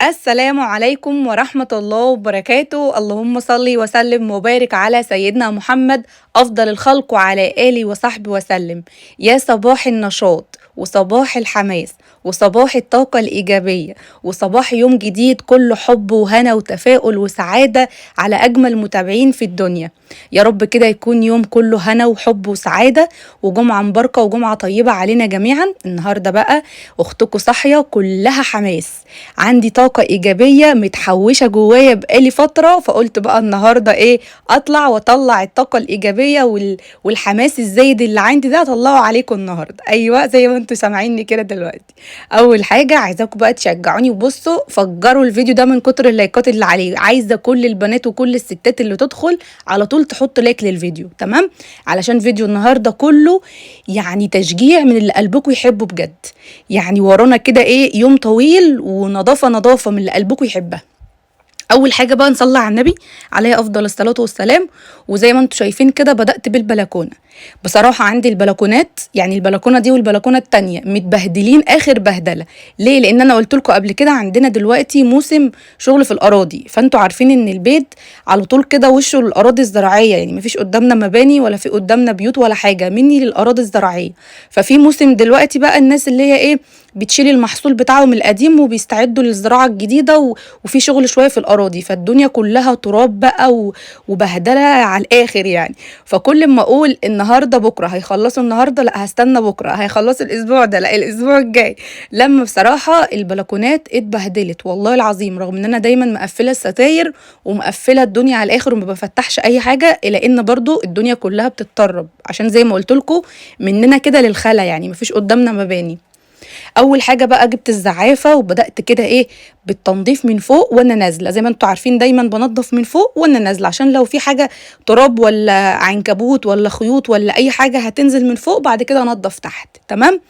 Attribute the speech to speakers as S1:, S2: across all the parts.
S1: السلام عليكم ورحمة الله وبركاته. اللهم صل وسلم وبارك على سيدنا محمد أفضل الخلق وعلى آله وصحبه وسلم. يا صباح النشاط وصباح الحماس وصباح الطاقة الإيجابية وصباح يوم جديد كله حب وهنا وتفاؤل وسعادة على أجمل متابعين في الدنيا. يا رب كده يكون يوم كله هنا وحب وسعادة وجمعة مباركة وجمعة طيبة علينا جميعا. النهاردة بقى أختكم صاحية كلها حماس، عندي طاقة إيجابية متحوشة جوايا بقالي فترة، فقلت بقى النهاردة إيه أطلع وأطلع الطاقة الإيجابية والحماس الزايد اللي عندي ده أطلعه عليكم النهاردة. أيوة زي ما انتوا سامعيني كده دلوقتي. أول حاجة عايزاكم بقى تشجعوني وبصوا فجروا الفيديو ده من كتر اللايكات اللي عليه. عايزة كل البنات وكل الستات اللي تدخل على طول تحط لايك للفيديو، تمام؟ علشان فيديو النهاردة كله يعني تشجيع من اللي قلبكم يحبوا بجد. يعني ورانا كده إيه يوم طويل ونظافة من اللي قلبكم يحبها. اول حاجه بقى نصلي على النبي عليه افضل الصلاه والسلام. وزي ما انتم شايفين كده بدات بالبلكونه. بصراحه عندي البلكونات، يعني البلكونه دي والبلكونه التانية متبهدلين اخر بهدله. ليه؟ لان انا قلت لكم قبل كده عندنا دلوقتي موسم شغل في الاراضي، فانتوا عارفين ان البيت على طول كده وشه الاراضي الزراعيه، يعني مفيش قدامنا مباني ولا في قدامنا بيوت ولا حاجه، مني للاراضي الزراعيه. ففي موسم دلوقتي بقى الناس اللي هي ايه بتشيل المحصول بتاعهم القديم وبيستعدوا للزراعه الجديده وفي شغل شويه في الاراضي، فالدنيا كلها تراب بقى وبهدله على الاخر يعني. فكل ما اقول النهارده بكره هيخلصوا النهارده، لا هستنى بكره، هيخلصوا الاسبوع ده، لا الاسبوع الجاي. لما بصراحه البلكونات اتبهدلت والله العظيم، رغم ان انا دايما مقفله الستاير ومقفله الدنيا على الاخر وما بفتحش اي حاجه، الا ان برضو الدنيا كلها بتتطرب عشان زي ما قلت لكم مننا كده للخلا، يعني مفيش قدامنا مباني. اول حاجه بقى جبت الزعافه وبدات كده ايه بالتنظيف من فوق وانا نازله. زي ما انتوا عارفين دايما بنظف من فوق وانا نازله، عشان لو في حاجه تراب ولا عنكبوت ولا خيوط ولا اي حاجه هتنزل من فوق بعد كده انضف تحت، تمام.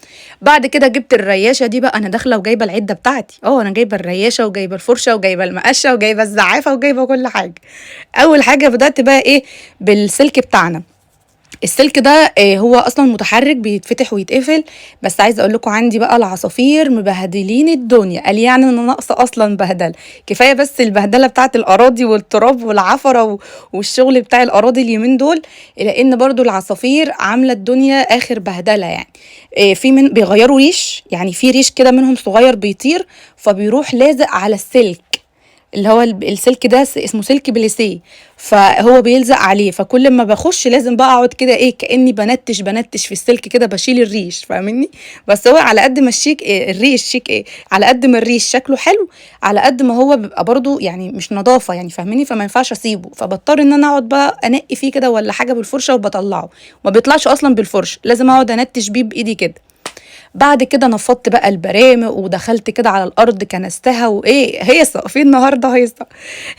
S1: بعد كده جبت الرياشه دي بقى، انا داخله وجايبه العده بتاعتي، انا جايبه الرياشه وجايبه الفرشه وجايبه المقشه وجايبه الزعافه وجايبه كل حاجه. اول حاجه بدات بقى ايه بالسلك بتاعنا. السلك ده هو اصلا متحرك بيتفتح ويتقفل، بس عايزه اقول لكم عندي بقى العصافير مبهدلين الدنيا، قال يعني انا ناقصه اصلا بهدله. كفايه بس البهدله بتاعه الاراضي والتراب والعفره والشغل بتاع الاراضي اليومين دول، الا ان برضو العصافير عامله الدنيا اخر بهدله يعني. في من بيغيروا ريش، يعني في ريش كده منهم صغير بيطير فبيروح لازق على السلك، اللي هو السلك ده اسمه سلك بليسيه، فهو بيلزق عليه. فكل ما بخش لازم بقى اقعد كده ايه كاني بنتش في السلك كده بشيل الريش، فاهمني؟ بس هو على قد ما الشيك إيه الريش شيك ايه، على قد ما الريش شكله حلو على قد ما هو بيبقى برضو يعني مش نظافه، يعني فاهميني؟ فما ينفعش اسيبه، فبضطر ان انا اقعد بقى انقي فيه كده ولا حاجه بالفرشه وبطلعه. ما بيطلعش اصلا بالفرشه، لازم اقعد انتش بيه بايدي كده. بعد كده نفضت بقى البرامق ودخلت كده على الارض كنستها وايه هيصه في النهارده هيصه.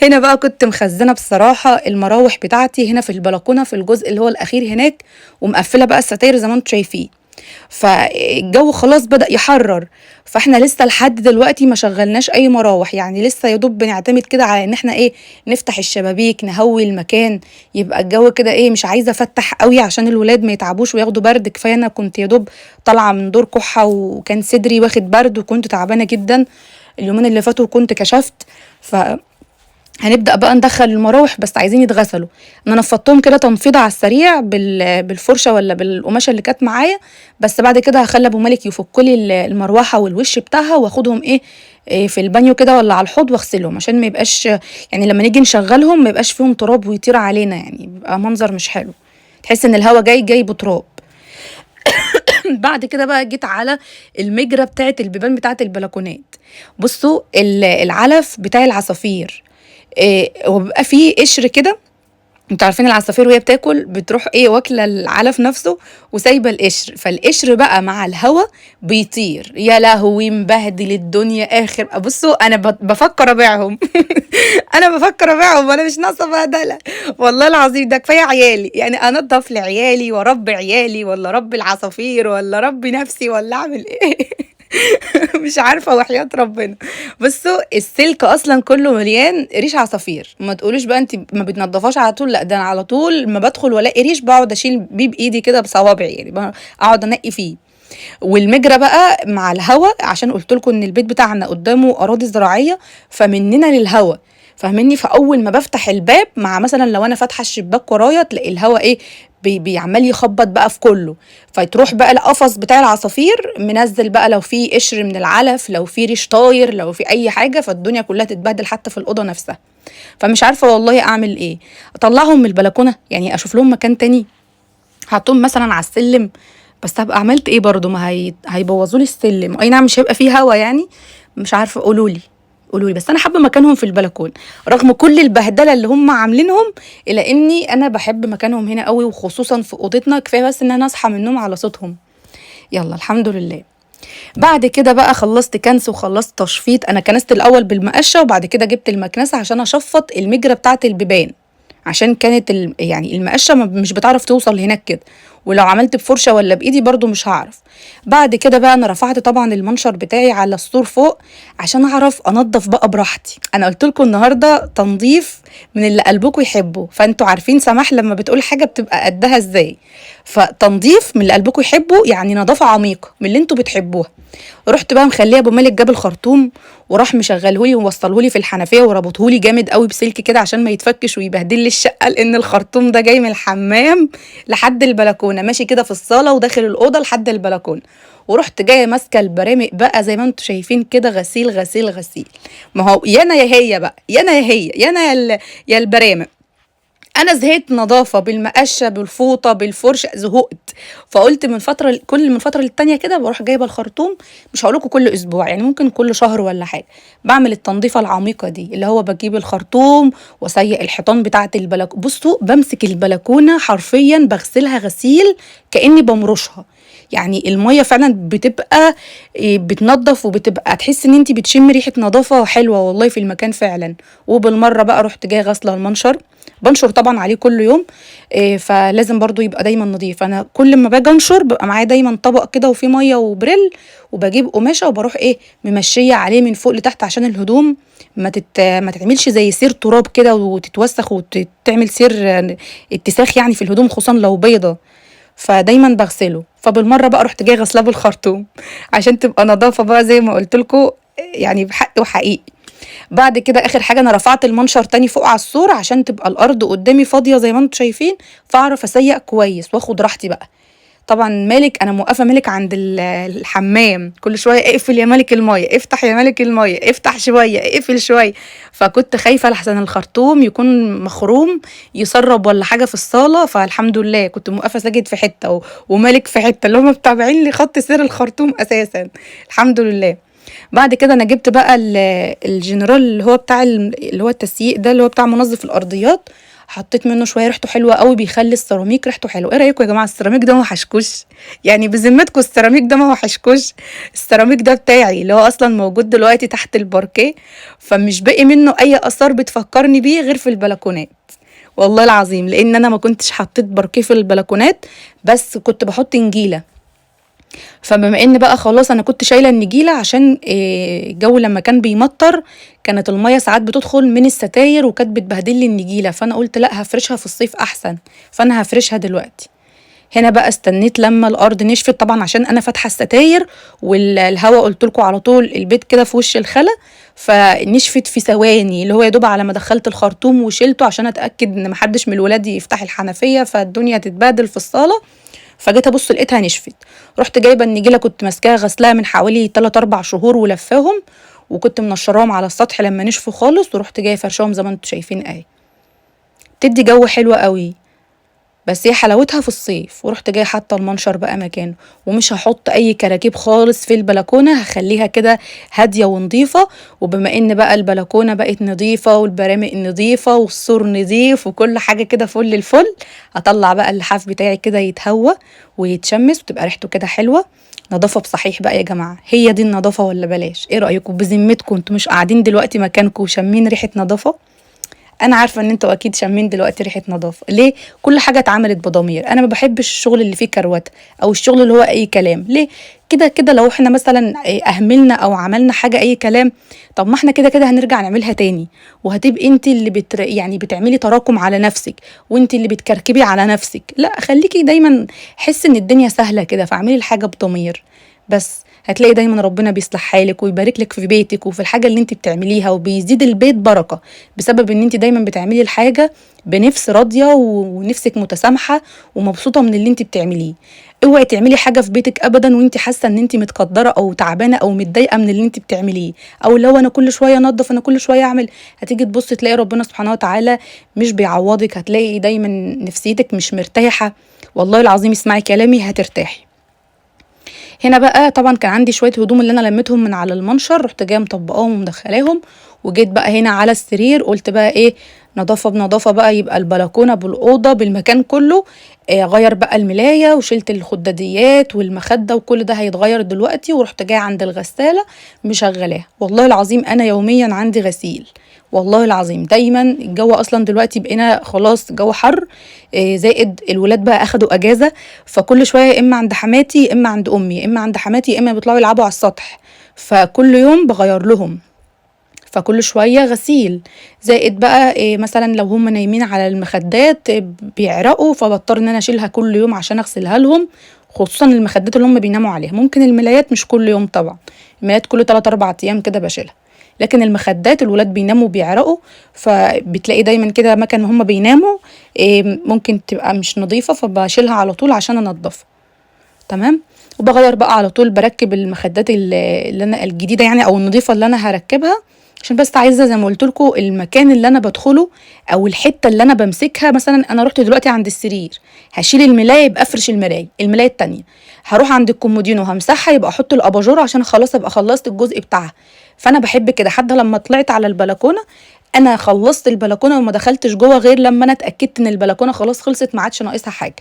S1: هنا بقى كنت مخزنه بصراحه المراوح بتاعتي هنا في البلكونه في الجزء اللي هو الاخير هناك، ومقفله بقى الستاير زي ما انتم شايفين. فالجو خلاص بدأ يحرر، فاحنا لسه لحد دلوقتي ما شغلناش اي مراوح، يعني لسه يا دوب بنعتمد كده على ان احنا ايه نفتح الشبابيك نهوي المكان، يبقى الجو كده ايه. مش عايزه افتح قوي عشان الولاد ما يتعبوش وياخدوا برد، كفايه انا كنت يا دوب طالعه من دور كحه وكان صدري واخد برد وكنت تعبانه جدا اليومين اللي فاتوا وكنت كشفت. هنبدأ بقى ندخل المراوح، بس عايزين يتغسلوا. انا نفضتهم كده تنفيضه على السريع بالفرشه ولا بالقماشه اللي كانت معايا، بس بعد كده هخلي ابو مالك يفك لي المروحه والوش بتاعها واخدهم إيه في البانيو كده ولا على الحوض واغسلهم، عشان ما يبقاش يعني لما نيجي نشغلهم ما يبقاش فيهم تراب ويطير علينا، يعني بيبقى منظر مش حلو، تحس ان الهوا جاي بتراب. بعد كده بقى جيت على المجرة بتاعت البيبان بتاعت البلكونات. بصوا العلف بتاع العصافير وبيبقى فيه قشر كده. انتوا عارفين العصافير وهي بتاكل بتروح واكله العلف نفسه وسايبه القشر، فالقشر بقى مع الهوا بيطير، يا لهوي مبهدل الدنيا اخر. بصوا انا بفكر ابيعهم انا بفكر ابيعهم وانا مش ناقصه بهدله والله العظيم. ده كفايه عيالي، يعني انضف لعيالي واربي عيالي ولا اربي العصافير ولا اربي نفسي ولا اعمل ايه مش عارفه وحياه ربنا. بصوا السلك اصلا كله مليان ريش عصافير، ما تقولوش بقى انت ما بتنضفاش على طول، لا ده انا على طول ما بدخل والاقي ريش بقعد اشيل بيه بايدي كده بصوابعي، يعني اقعد انقي فيه. والمجرى بقى مع الهوا، عشان قلت لكم ان البيت بتاعنا قدامه اراضي زراعيه، فمننا للهوا، فاهمني؟ فاول ما بفتح الباب، مع مثلا لو انا فاتحه الشباك ورايا، تلاقي الهوا ايه، بيعمل يخبط بقى في كله، فتروح بقى القفص بتاع العصافير منزل بقى، لو في قشر من العلف، لو في ريش طاير، لو في اي حاجه، فالدنيا كلها تتبهدل حتى في الاوضه نفسها. فمش عارفه والله اعمل ايه، اطلعهم من البلكونه يعني، اشوف لهم مكان تاني، هحطهم مثلا على السلم. بس هبقى عملت ايه برضو، ما هيبوظوا لي السلم، اي نعم مش هيبقى فيه هوا يعني. مش عارفه، قولوا لي بس انا حابه مكانهم في البلكونه، رغم كل البهدله اللي هم عاملينهم، الا اني انا بحب مكانهم هنا قوي، وخصوصا في اوضتنا، كفايه بس ان انا اصحى من النوم على صوتهم. يلا الحمد لله. بعد كده بقى خلصت كنس وخلصت تشفيط، انا كنست الاول بالمقشه، وبعد كده جبت المكنسه عشان اشفط المجرى بتاعه البيبان، عشان كانت يعني المقشه مش بتعرف توصل هناك كده، ولو عملت بفرشه ولا بايدي برضو مش هعرف. بعد كده بقى انا رفعت طبعا المنشر بتاعي على السور فوق، عشان اعرف انضف بقى براحتي. انا قلت لكم النهارده تنظيف من اللي قلبكم يحبه، فانتوا عارفين سماح لما بتقول حاجه بتبقى قدها ازاي. فتنظيف من اللي قلبكم يحبه، يعني نظافه عميقه من اللي انتوا بتحبوها. رحت بقى مخليه ابو مالك جاب الخرطوم، وراح مشغلهولي ووصلهولي في الحنفيه، وربطهولي جامد قوي بسلك كده عشان ما يتفكش ويبهدل لي الشقه، لان الخرطوم ده جاي من الحمام لحد البلكونه، ماشي كده في الصاله وداخل الاوضه لحد البلكونه. ورحت جايه ماسكه البرامق بقى زي ما انتم شايفين كده، غسيل غسيل غسيل. ما هو يا انا يا هي بقى، يا انا يا هي، يا انا يا البرامق. انا زهقت نظافه، بالمقشه بالفوطه بالفرشه زهقت. فقلت من فتره للتانيه كده بروح جايبه الخرطوم، مش هقولكوا كل اسبوع يعني، ممكن كل شهر ولا حاجه، بعمل التنظيفه العميقه دي، اللي هو بجيب الخرطوم واسيق الحيطان بتاعه البلكونه. بصوا بمسك البلكونه حرفيا بغسلها غسيل كاني بمرشها، يعني الميه فعلا بتبقى بتنضف، وبتبقى تحس ان انت بتشمي ريحه نظافه حلوه والله في المكان فعلا. وبالمره بقى رحت جايه غاسله المنشر، بنشر طبعا عليه كل يوم، فلازم برضو يبقى دايما نظيف. انا كل ما باجي انشر بيبقى معايا دايما طبق كده وفيه ميه وبريل، وبجيب قماشه وبروح ايه ممشيه عليه من فوق لتحت، عشان الهدوم ما تعملش زي سير تراب كده وتتوسخ وتعمل سير اتساخ يعني في الهدوم، خصوصا لو بيضه. فدايما بغسله. فبالمره بقى رحت جايه غسلاه بالخرطوم عشان تبقى نظافه بقى زي ما قلت لكم، يعني بحق وحقيقي. بعد كده اخر حاجه انا رفعت المنشر تاني فوق على السور، عشان تبقى الارض قدامي فاضيه زي ما انتم شايفين، فاعرف اسيق كويس واخد راحتي بقى. طبعا مالك، انا موقفه مالك عند الحمام، كل شويه اقفل يا مالك الميه، افتح يا مالك الميه، افتح شويه اقفل شويه. فكنت خايفه لحسن الخرطوم يكون مخروم يسرب ولا حاجه في الصاله، فالحمد لله كنت موقفه ساجد في حته ومالك في حته، اللي هم متابعين لي خط سير الخرطوم اساسا. الحمد لله. بعد كده انا جبت بقى الجنرال، اللي هو بتاع اللي هو التسييق ده، اللي هو بتاع منظف الارضيات، حطيت منه شويه، ريحته حلوه قوي، بيخلي السيراميك ريحته حلوه. ايه رايكم يا جماعه؟ السيراميك ده ما وحشكوش؟ يعني بذمتكم السيراميك ده ما وحشكوش؟ السيراميك ده بتاعي، اللي هو اصلا موجود دلوقتي تحت الباركيه، فمش باقي منه اي اثار بتفكرني بيه غير في البلكونات، والله العظيم، لان انا ما كنتش حطيت باركيه في البلكونات، بس كنت بحط نجيله. فبما ان بقى خلاص انا كنت شايله النجيله، عشان الجو لما كان بيمطر كانت الميه ساعات بتدخل من الستاير وكانت بتبهدل لي النجيله، فانا قلت لا هفرشها في الصيف احسن، فانا هفرشها دلوقتي. هنا بقى استنيت لما الارض نشفت، طبعا عشان انا فاتحه الستاير والهواء، قلت لكم على طول البيت كده في وش الخلا، فنشفت في ثواني، اللي هو يا دوب على ما دخلت الخرطوم وشيلته عشان اتاكد ان محدش من الولاد يفتح الحنفيه فالدنيا تتبهدل في الصاله. فجيت ابص لقيتها نشفت. رحت جايبه النجيله، كنت ماسكاها غسلاها من حوالي 3 4 شهور ولفاهم، وكنت منشراهم على السطح لما نشفوا خالص، ورحت جايه فرشاهم زي ما انتم شايفين اهي. بتدي جو حلو قوي، بس هي حلاوتها في الصيف. ورحت جايه حاطه المنشر بقى مكانه، ومش هحط اي كراكيب خالص في البلكونه، هخليها كده هاديه ونظيفه. وبما ان بقى البلكونه بقت نظيفه والبرامق نظيفه والسور نظيف وكل حاجه كده فل الفل، هطلع بقى اللحاف بتاعي كده يتهوى ويتشمس وتبقى ريحته كده حلوه. نظافه بصحيح بقى يا جماعه، هي دي النظافه ولا بلاش؟ ايه رايكم؟ بذمتكم انتوا مش قاعدين دلوقتي مكانكم وشامين ريحه نظافه؟ انا عارفه ان انتوا اكيد شامين دلوقتي ريحه نظافه. ليه؟ كل حاجه اتعملت بضمير. انا ما بحبش الشغل اللي فيه كروته او الشغل اللي هو اي كلام. ليه؟ كده كده لو احنا مثلا اهملنا او عملنا حاجه اي كلام، طب ما احنا كده كده هنرجع نعملها تاني، وهتبقي انت اللي يعني بتعملي تراكم على نفسك، وانت اللي بتكركبي على نفسك. لا، خليكي دايما حس ان الدنيا سهله كده، فاعملي الحاجه بضمير بس. هتلاقي دايما ربنا بيصلح حالك ويبارك لك في بيتك وفي الحاجه اللي انت بتعمليها، وبيزيد البيت بركه بسبب ان انت دايما بتعملي الحاجه بنفس راضيه ونفسك متسامحه ومبسوطه من اللي انت بتعمليه. اوعي تعملي حاجه في بيتك ابدا وانت حاسه ان انت متقدره او تعبانه او متضايقه من اللي انت بتعمليه، او لو انا كل شويه انضف، انا كل شويه اعمل. هتيجي تبص تلاقي ربنا سبحانه وتعالى مش بيعوضك، هتلاقي دايما نفسيتك مش مرتاحه. والله العظيم اسمعي كلامي هترتاحي. هنا بقى طبعا كان عندي شويه هدوم اللي انا لميتهم من على المنشر، رحت جايه مطبقاهم ومدخلاهم، وجيت بقى هنا على السرير قلت بقى ايه، نظافه بنظافه بقى، يبقى البلكونه بالاوضه بالمكان كله. غير بقى الملايه وشلت الخداديات والمخده وكل ده هيتغير دلوقتي، ورحت جايه عند الغساله مشغلاها. والله العظيم انا يوميا عندي غسيل، والله العظيم. دايما الجو اصلا دلوقتي بقينا خلاص جو حر، زائد الولاد بقى اخدوا اجازه، فكل شويه يا اما عند حماتي يا اما عند امي يا اما عند حماتي يا اما بيطلعوا يلعبوا على السطح، فكل يوم بغير لهم، فكل شويه غسيل. زائد بقى مثلا لو هم نايمين على المخدات بيعرقوا، فبضطر ان انا اشيلها كل يوم عشان اغسلها لهم، خصوصا المخدات اللي هم بيناموا عليها. ممكن الملايات مش كل يوم طبعا، الملايات كل 3 4 ايام كده بشيلها، لكن المخدات الولاد بيناموا بيعرقوا، فبتلاقي دايما كده مكان هم بيناموا ممكن تبقى مش نظيفه، فبشيلها على طول عشان انضفها. تمام. وبغير بقى على طول، بركب المخدات اللي انا الجديده يعني او النظيفه اللي انا هركبها، عشان بس عايزه زي ما قلت لكم المكان اللي انا بدخله او الحته اللي انا بمسكها. مثلا انا رحت دلوقتي عند السرير، هشيل الملايه يبقى افرش الملايه التانيه. هروح عند الكومودينو همسحها يبقى احط الاباجوره عشان خلاص ابقى خلصت الجزء بتاعها. فانا بحب كده. حتى لما طلعت على البلكونه، انا خلصت البلكونه وما دخلتش جوه غير لما انا اتاكدت ان البلكونه خلاص خلصت ما عادش ناقصها حاجه.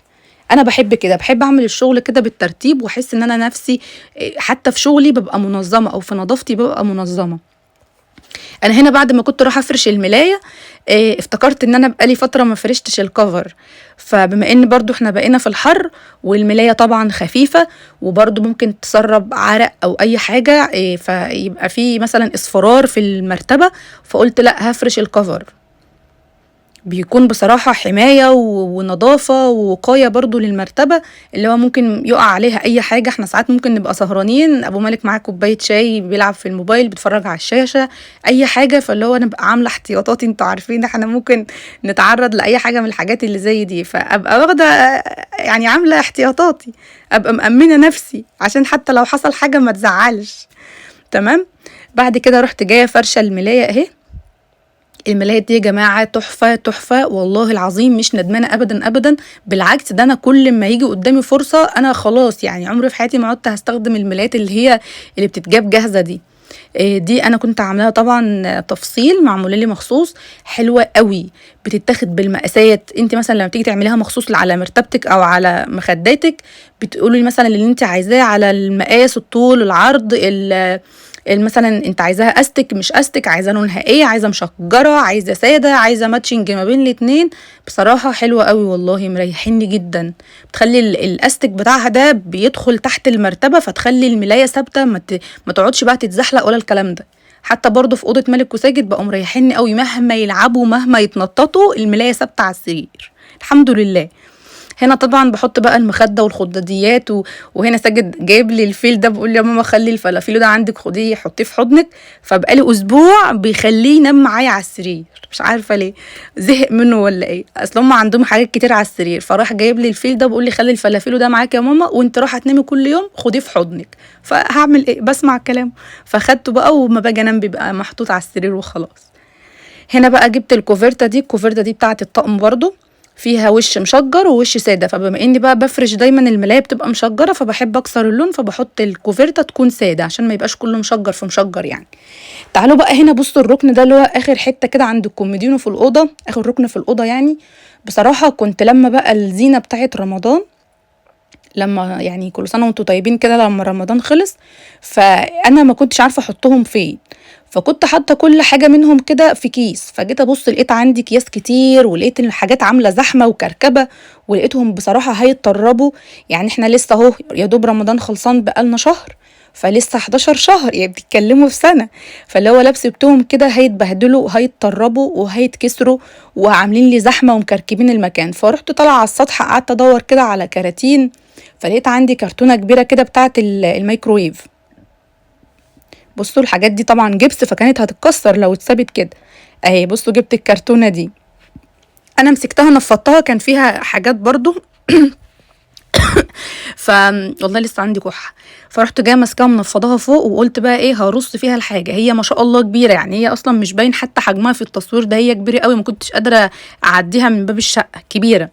S1: انا بحب كده، بحب اعمل الشغل كده بالترتيب، واحس ان انا نفسي حتى في شغلي ببقى منظمه او في نظافتي ببقى منظمه. انا هنا بعد ما كنت رايحه افرش الملايه افتكرت ان انا بقالي فتره ما فرشتش الكفر، فبما ان برضو احنا بقينا في الحر والملايه طبعا خفيفه وبرضو ممكن تسرب عرق او اي حاجه فيبقى في مثلا اصفرار في المرتبه، فقلت لا هفرش الكفر. بيكون بصراحة حماية ونظافة ووقاية برضو للمرتبة، اللي هو ممكن يقع عليها أي حاجة. احنا ساعات ممكن نبقى سهرانين، أبو مالك معاه كوباية شاي بيلعب في الموبايل بيتفرج على الشاشة أي حاجة، فاللي هو نبقى عاملة احتياطاتي. انتوا عارفين احنا ممكن نتعرض لأي حاجة من الحاجات اللي زي دي، فأبقى واخدة يعني عاملة احتياطاتي، أبقى مأمنة نفسي عشان حتى لو حصل حاجة ما تزعلش. تمام. بعد كده رحت جاية فرشة الملاية اهي. الملايات دي يا جماعة تحفة تحفة، والله العظيم مش ندمانة أبدا أبدا. بالعكس، ده أنا كل ما يجي قدامي فرصة أنا خلاص يعني عمري في حياتي ما عدت هستخدم الملايات اللي بتتجاب جاهزة دي. دي أنا كنت عاملاها طبعا تفصيل معمولة لي مخصوص، حلوة قوي، بتتاخد بالمقاسات. انت مثلا لما تيجي تعمليها مخصوص على مرتبتك أو على مخداتك، بتقولي مثلا اللي انت عايزاه على المقاس، الطول العرض مثلا انت عايزاها استك مش استك، عايزه لونها ايه، عايزه مشجره، عايزه ساده، عايزه ماتشنج ما بين الاتنين. بصراحه حلوه قوي والله، مريحيني جدا. بتخلي الاستك بتاعها ده بيدخل تحت المرتبه، فتخلي الملايه ثابته، ما تقعدش بقى تتزحلق ولا الكلام ده. حتى برضو في اوضه ملك وساجد بقوا مريحيني قوي، مهما يلعبوا مهما يتنططوا الملايه ثابته على السرير الحمد لله. هنا طبعا بحط بقى المخده والخداديات وهنا ساجد جايب لي الفيل ده، بقول لي يا ماما خلي الفلافيل ده عندك، خديه حطيه في حضنك. فبقالي اسبوع بيخليه ينام معايا على السرير، مش عارفه ليه، زهق منه ولا ايه. اصل هم عندهم حاجات كتير على السرير، فراح جايب لي الفيل ده بقول لي خلي الفلافيل ده معاك يا ماما، وانت رايحه تنامي كل يوم خديه في حضنك. فهعمل ايه، بسمع كلامه. فاخدته بقى، وما باجي انام بيبقى محطوط على السرير وخلاص. هنا بقى جبت الكوفرته دي بتاعه الطقم برضو، فيها وش مشجر ووش ساده. فبما اني بقى بفرش دايما الملايه بتبقى مشجره، فبحب اكسر اللون، فبحط الكوفرته تكون ساده عشان ما يبقاش كله مشجر في مشجر يعني. تعالوا بقى هنا بصوا الركن ده اللي هو اخر حته كده عند الكوميدينو في الاوضه، اخر ركن في الاوضه يعني. بصراحه كنت لما بقى الزينه بتاعه رمضان، لما يعني كل سنه وانتم طيبين كده، لما رمضان خلص فانا ما كنتش عارفه احطهم فين، فكنت حاطه كل حاجه منهم كده في كيس، فجيت ابص لقيت عندي اكياس كتير، ولقيت الحاجات عامله زحمه وكركبه، ولقيتهم بصراحه هيتطربوا. يعني احنا لسه اهو يا دوب رمضان خلصان بقالنا شهر، فلسه 11 شهر، يعني بتتكلموا في سنه. فاللي هو لو سبتهم كده هيتبهدلوا وهيتطربوا وهيتكسروا، وعاملين لي زحمه ومكركبين المكان. فرحت طالعه على السطح قعدت ادور كده على كراتين، فلقيت عندي كرتونه كبيره كده بتاعه الميكرويف. بصوا الحاجات دي طبعا جبس، فكانت هتتكسر لو اتسابت كده. اهي بصوا جبت الكرتونة دي، انا مسكتها نفضتها كان فيها حاجات برضو ف والله لسه عندي كحة. فرحت جايه ماسكاها منفضاها فوق، وقلت بقى ايه هرص فيها الحاجة. هي ما شاء الله كبيرة، يعني هي اصلا مش باين حتى حجمها في التصوير ده، هي كبيرة قوي، ما كنتش قادرة اعديها من باب الشقة كبيرة.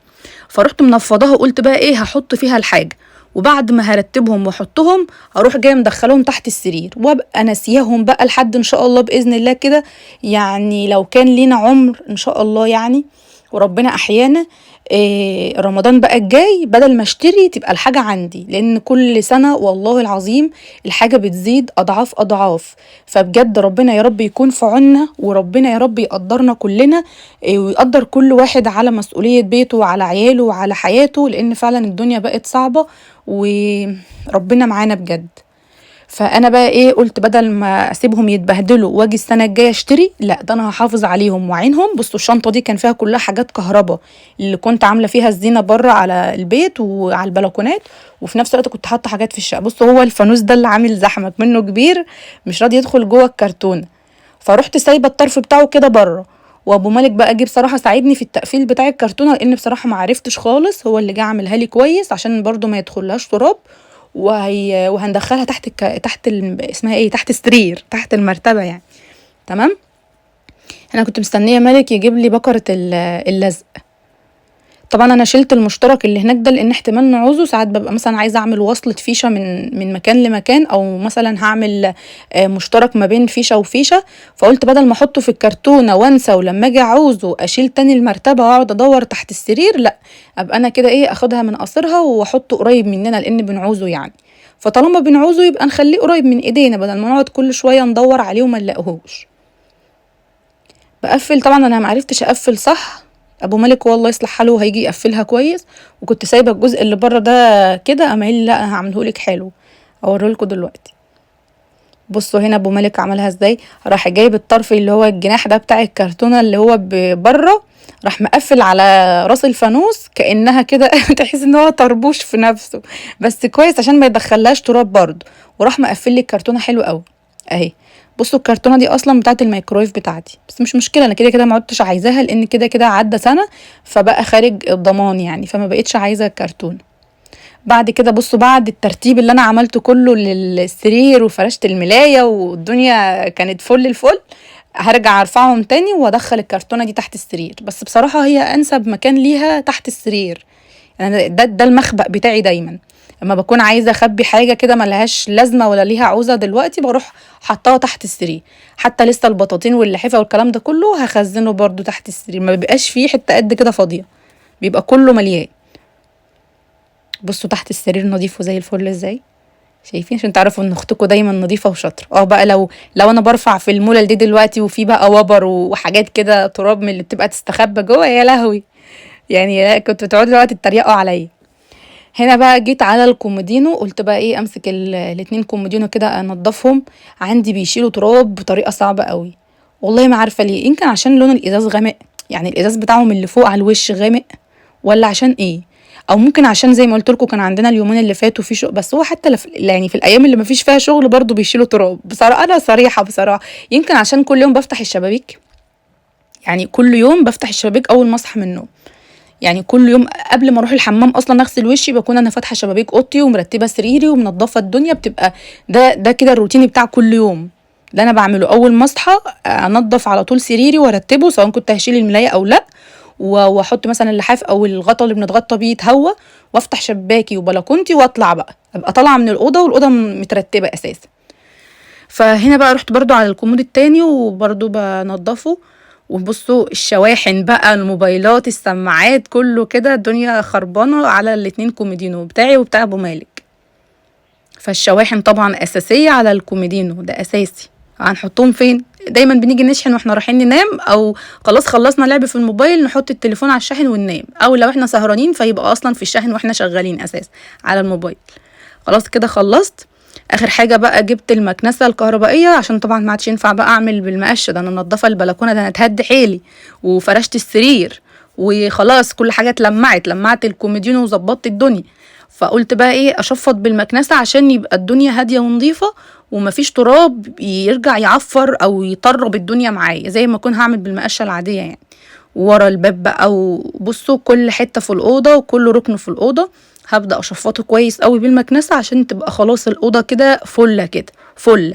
S1: فرحت منفضاها وقلت بقى ايه هحط فيها الحاجة، وبعد ما هرتبهم واحطهم هروح جايه مدخلهم تحت السرير، وابقى ناسياهم بقى لحد ان شاء الله باذن الله كده. يعني لو كان لينا عمر ان شاء الله يعني، وربنا احيانا، إيه رمضان بقى الجاي بدل ما اشتري تبقى الحاجة عندي، لان كل سنة والله العظيم الحاجة بتزيد اضعاف اضعاف. فبجد ربنا يا رب يكون في عنا، وربنا يا رب يقدرنا كلنا، إيه ويقدر كل واحد على مسؤولية بيته وعلى عياله وعلى حياته، لان فعلا الدنيا بقت صعبة وربنا معانا بجد. فانا بقى ايه قلت بدل ما اسيبهم يتبهدلوا واجي السنه الجايه اشتري، لا ده انا هحافظ عليهم واعينهم. بصوا الشنطه دي كان فيها كلها حاجات كهرباء، اللي كنت عامله فيها الزينه بره على البيت وعلى البلكونات، وفي نفس الوقت كنت حاطه حاجات في الشقه. بصوا هو الفانوس ده اللي عامل زحمه منه كبير، مش راضي يدخل جوه الكرتونه، فرحت سايبه الطرف بتاعه كده بره. وابو مالك بقى جه بصراحه ساعدني في التقفيل بتاع الكرتونه، لان بصراحه ما عرفتش خالص، هو اللي جه عملها لي كويس عشان برضو ما يدخلهاش تراب. وهندخلها اسمها ايه، تحت السرير، تحت المرتبة يعني. تمام. انا كنت مستنية مالك يجيب لي بكرة اللزق. طبعا انا شلت المشترك اللي هناك ده، لان احتمال نعوزه ساعات، ببقى مثلا عايزه اعمل وصلة فيشة من مكان لمكان، او مثلا هعمل مشترك ما بين فيشة وفيشة. فقلت بدل ما احطه في الكرتونة وانسى، ولما اجي اعوزه اشيل تاني المرتبة واقعد ادور تحت السرير، لا ابقى انا كده ايه اخدها من قصرها واحطه قريب مننا، لان بنعوزه يعني. فطالما بنعوزه يبقى نخليه قريب من ايدينا، بدل ما نقعد كل شوية ندور عليه وما نلاقيهوش. بقفل طبعا انا معرفتش اقفل صح، ابو مالك والله يصلح حاله هيجي يقفلها كويس، وكنت سايبه الجزء اللي بره ده كده، قام قايل لي لا هعملهولك حلو، اوريهولكوا دلوقتي. بصوا هنا ابو مالك عملها ازاي، راح جايب الطرف اللي هو الجناح ده بتاع الكرتونه اللي هو بره، راح مقفل على راس الفانوس كانها كده تحس ان هو طربوش في نفسه، بس كويس عشان ما يدخلهاش تراب برضه. وراح مقفل لي الكرتونه حلو قوي اهي. بصوا الكرتونه دي اصلا بتاعت الميكرويف بتاعتي، بس مش مشكله، انا كده كده ما عدتش عايزاها، لان كده كده عدى سنه فبقى خارج الضمان يعني، فما بقتش عايزه الكرتونه. بعد كده بصوا بعد الترتيب اللي انا عملته كله للسرير وفرشت الملايه والدنيا كانت فل الفل، هرجع ارفعهم تاني وادخل الكرتونه دي تحت السرير. بس بصراحه هي انسب مكان ليها تحت السرير، يعني ده المخبأ بتاعي دايما. لما بكون عايزه اخبي حاجه كده ملهاش لازمه ولا ليها عوزه دلوقتي، بروح حطاها تحت السرير. حتى لسه البطاطين واللحافه والكلام ده كله هخزنه برضو تحت السرير، ما بيبقاش فيه حته قد كده فاضيه، بيبقى كله مليان. بصوا تحت السرير نظيف وزي الفل ازاي، شايفين؟ عشان تعرفوا ان اختكم دايما نظيفه وشاطره. بقى لو انا برفع في المولل دي دلوقتي وفي بقى وبر وحاجات كده تراب من اللي بتبقى تستخبى جوه، يا لهوي، يعني كنت بتقعدوا دلوقتي تتريقوا عليا. هنا بقى جيت على الكومودينو، قلت بقى ايه امسك الاتنين كومودينو كده انضفهم، عندي بيشيلوا تراب بطريقه صعبه قوي. والله ما عارفه ليه، يمكن عشان لون الازاز غامق، يعني الازاز بتاعهم اللي فوق على الوش غامق، ولا عشان ايه، او ممكن عشان زي ما قلت لكم كان عندنا اليومين اللي فاتوا في شغل. بس هو حتى يعني في الايام اللي ما فيش فيها شغل برضو بيشيلوا تراب. بصراحه انا صريحه بصراحه، يمكن عشان كل يوم بفتح الشبابيك، يعني كل يوم بفتح الشبابيك اول ما اصحى من النوم، يعني كل يوم قبل ما اروح الحمام اصلا اغسل وشي بكون انا فاتحه شبابيك اوضتي ومرتبه سريري ومنضفه الدنيا، بتبقى ده كده الروتين بتاع كل يوم اللي انا بعمله. اول ما اصحى انضف على طول سريري وارتبه، سواء كنت هشيل الملايه او لا، واحط مثلا اللحاف او الغطا اللي بنتغطى بيه يتهوى، وافتح شباكي وبلكونتي واطلع بقى، ابقى طالعه من الاوضه والاوضه مترتبه اساسا. فهنا بقى رحت برضو على الكومود التاني وبرضو بنضفه. وبصوا الشواحن بقى، الموبايلات، السماعات، كله كده الدنيا خربانة على الاتنين كوميدينو بتاعي وبتاع ابو مالك. فالشواحن طبعا اساسية على الكوميدينو، ده اساسي. هنحطهم فين؟ دايما بنيجي نشحن واحنا رايحين ننام، او خلاص خلصنا لعب في الموبايل نحط التليفون على الشاحن وننام، او لو احنا سهرانين فيبقى اصلا في الشاحن واحنا شغالين اساسا على الموبايل. خلاص كده خلصت. اخر حاجه بقى جبت المكنسه الكهربائيه، عشان طبعا ما عادش ينفع بقى اعمل بالمقشه، ده انا منضفه البلكونه، ده انا اتهد حيلي وفرشت السرير وخلاص كل حاجه لمعت الكوميديون وظبطت الدنيا. فقلت بقى ايه، اشفط بالمكنسه عشان يبقى الدنيا هاديه ونظيفه ومفيش تراب يرجع يعفر او يطرب الدنيا معايا زي ما اكون هعمل بالمقشه العاديه يعني. ورا الباب بقى، وبصوا كل حته في الاوضه وكل ركن في الاوضه هبدا اشفطه كويس قوي بالمكنسه عشان تبقى خلاص الاوضه كده فله كده فله.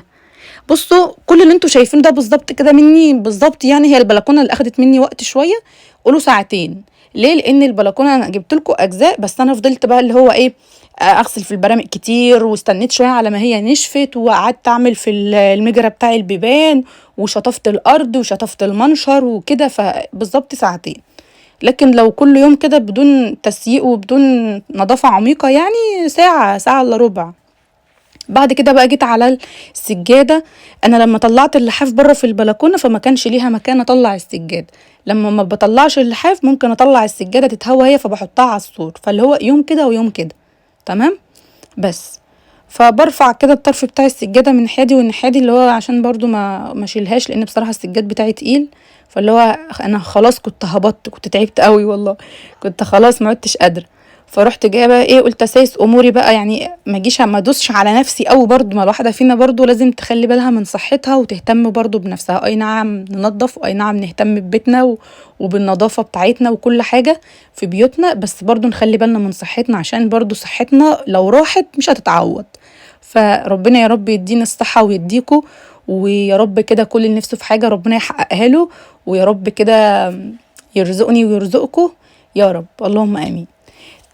S1: بصوا كل اللي انتوا شايفين ده بالظبط كده مني بالظبط، يعني هي البلكونه اللي اخدت مني وقت شويه، قولوا ساعتين. ليه؟ لان البلكونه انا جبت لكم اجزاء، بس انا فضلت بقى اللي هو ايه، اغسل في البرامق كتير، واستنيت شويه على ما هي نشفت، وقعدت اعمل في المجرى بتاع البيبان، وشطفت الارض وشطفت المنشر وكده، فبالظبط ساعتين. لكن لو كل يوم كده بدون تسييق وبدون نظافه عميقه يعني ساعه، ساعه الا ربع. بعد كده بقى جيت على السجاده. انا لما طلعت اللحاف بره في البلكونه فما كانش ليها مكان اطلع السجاده، لما ما بطلعش اللحاف ممكن اطلع السجاده تتهوى هي، فبحطها على السور، فاللي هو يوم كده ويوم كده. تمام. بس فبرفع كده الطرف بتاع السجاده من ناحيتي والناحيه اللي هو عشان برضو ما اشيلهاش، لان بصراحه السجاد بتاعي تقيل. فاللي هو انا خلاص كنت هبطت، كنت تعبت قوي والله، كنت خلاص ما عدتش قادره. فرحت جايه بقى ايه، قلت اساس اموري بقى يعني ما اجيش ما ادوسش على نفسي قوي، برضو ما الواحده فينا برضو لازم تخلي بالها من صحتها وتهتم برضو بنفسها. اي نعم ننظف، واي نعم نهتم ببيتنا وبالنظافه بتاعتنا وكل حاجه في بيوتنا، بس برضو نخلي بالنا من صحتنا عشان برضو صحتنا لو راحت مش هتتعوض. فربنا يا رب يدينا الصحه ويديكوا، ويا رب كده كل اللي نفسه في حاجه ربنا يحققها له، ويا رب كده يرزقني ويرزقكوا يا رب، اللهم امين.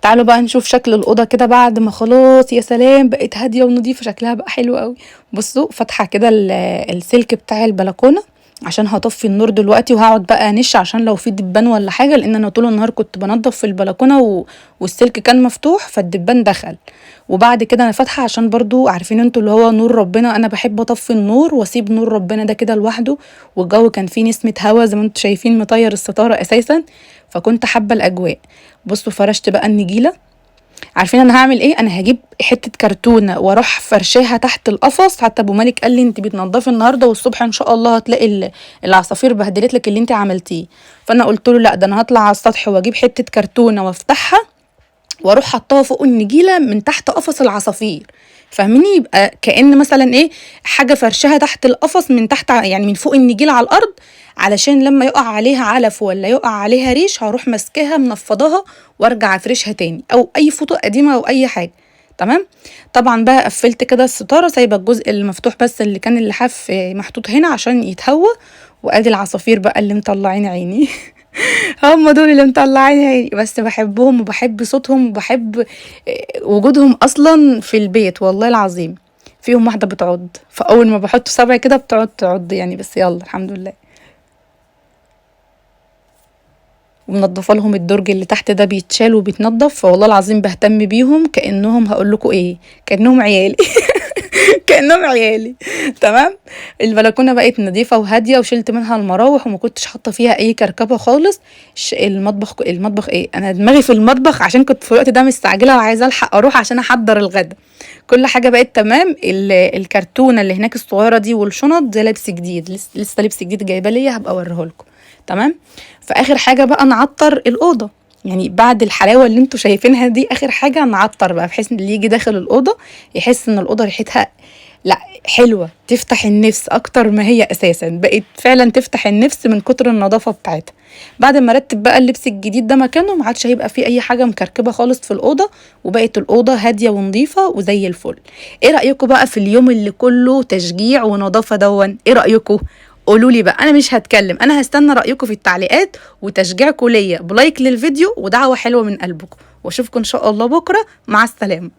S1: تعالوا بقى نشوف شكل الأوضة كده بعد ما خلاص يا سلام بقت هادية ونضيفة، شكلها بقى حلو قوي. بصوا فاتحة كده السلك بتاع البلكونة عشان هطفي النور دلوقتي، وهقعد بقى انش عشان لو في دبان ولا حاجة، لان انا طول النهار كنت بنضف في البلكونة والسلك كان مفتوح فالدبان دخل. وبعد كده انا فاتحة عشان برضو عارفين انتوا اللي هو نور ربنا، انا بحب اطفي النور واسيب نور ربنا ده كده لوحده، والجو كان فيه نسمة هوا زي ما انتوا شايفين مطير الستارة اساسا، فكنت حابة الاجواء. بصوا فرشت بقى النجيلة. عارفين انا هعمل ايه؟ انا هجيب حته كرتونه واروح فرشاها تحت القفص، حتى ابو مالك قال لي انت بتنضفي النهارده والصبح ان شاء الله هتلاقي العصافير بهدلت لك اللي انت عملتيه. فانا قلت له لا، ده انا هطلع على السطح واجيب حته كرتونه وافتحها واروح حطها فوق النجيله من تحت قفص العصافير، فاهميني؟ يبقى كأن مثلا ايه، حاجه فرشها تحت القفص من تحت يعني من فوق النجيله على الارض، علشان لما يقع عليها علف ولا يقع عليها ريش هروح ماسكاها منفضاها وارجع افرشها تاني، او اي فوطه قديمه او اي حاجه. تمام. طبعا بقى قفلت كده الستاره، سايبه الجزء المفتوح بس اللي كان اللحاف محطوط هنا عشان يتهوى. وادي العصافير بقى اللي مطلعين عيني هم دول اللي مطلعين عيني، بس بحبهم وبحب صوتهم وبحب وجودهم اصلا في البيت والله العظيم. فيهم واحده بتعض، فاول ما بحط صبعي كده بتقعد تعض يعني، بس يلا الحمد لله. ومنضفه لهم الدرج اللي تحت ده بيتشال وبيتنضف، فوالله العظيم بهتم بيهم كانهم هقول لكم ايه، كانهم عيالي كانهم عيالي. تمام. البلكونه بقت نظيفه وهاديه، وشلت منها المراوح وما كنتش حاطه فيها اي كركبه خالص. المطبخ ايه، انا دماغي في المطبخ عشان كنت في الوقت ده مستعجله وعايزه الحق اروح عشان احضر الغدا. كل حاجه بقت تمام. الكرتونه اللي هناك الصغيره دي والشنط زي لبس جديد، لسه لبس جديد جايبه ليا هبقى اوريه لكم. تمام. فاخر حاجه بقى نعطر الاوضه، يعني بعد الحلاوه اللي انتوا شايفينها دي اخر حاجه نعطر بقى، بحيث ان اللي يجي داخل الاوضه يحس ان الاوضه ريحتها لا حلوه، تفتح النفس اكتر ما هي اساسا بقت فعلا تفتح النفس من كتر النظافه بتاعتها. بعد ما رتب بقى اللبس الجديد ده مكانه ما عادش هيبقى فيه اي حاجه مكركبه خالص في الاوضه، وبقت الاوضه هاديه ونظيفه وزي الفل. ايه رايكم بقى في اليوم اللي كله تشجيع ونظافه دون؟ ايه رايكم؟ قولوا لي بقى، انا مش هتكلم، انا هستنى رايكم في التعليقات وتشجيعكم ليا بلايك للفيديو ودعوه حلوه من قلبكم، واشوفكم ان شاء الله بكره. مع السلامه.